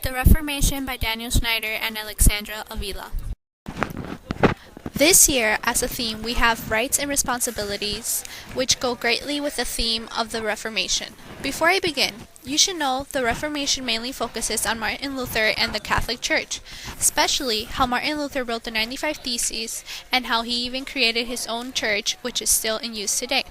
The Reformation by Daniel Schneider and Alexandra Avila. This year, as a theme, we have rights and responsibilities, which go greatly with the theme of the Reformation. Before I begin, you should know the Reformation mainly focuses on Martin Luther and the Catholic Church, especially how Martin Luther wrote the 95 Theses and how he even created his own church, which is still in use today.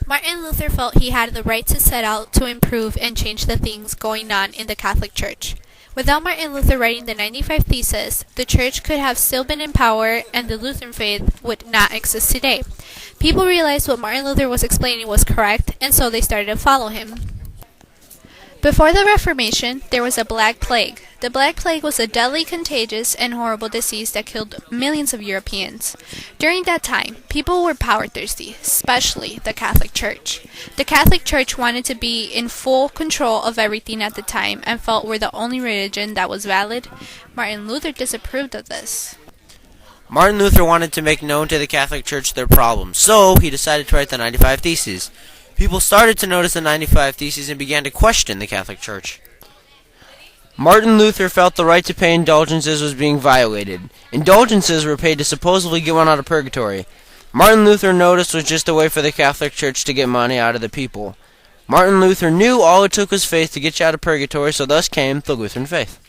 Martin Luther felt he had the right to set out to improve and change the things going on in the Catholic Church. Without Martin Luther writing the 95 Theses, the Church could have still been in power and the Lutheran faith would not exist today. People realized what Martin Luther was explaining was correct, and so they started to follow him. Before the Reformation, there was a Black Plague. The Black Plague was a deadly, contagious, and horrible disease that killed millions of Europeans. During that time, people were power-thirsty, especially the Catholic Church. The Catholic Church wanted to be in full control of everything at the time and felt were the only religion that was valid. Martin Luther disapproved of this. Martin Luther wanted to make known to the Catholic Church their problems, so he decided to write the 95 Theses. People started to notice the 95 Theses and began to question the Catholic Church. Martin Luther felt the right to pay indulgences was being violated. Indulgences were paid to supposedly get one out of purgatory. Martin Luther noticed was just a way for the Catholic Church to get money out of the people. Martin Luther knew all it took was faith to get you out of purgatory, so thus came the Lutheran faith.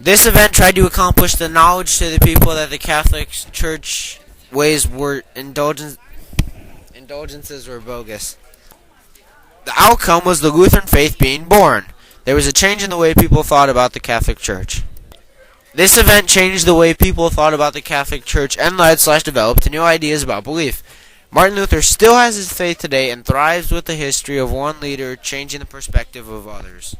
This event tried to accomplish the knowledge to the people that the Catholic Church ways were indulgences were bogus. The outcome was the Lutheran faith being born. There was a change in the way people thought about the Catholic Church. This event changed the way people thought about the Catholic Church and led/developed new ideas about belief. Martin Luther still has his faith today and thrives with the history of one leader changing the perspective of others.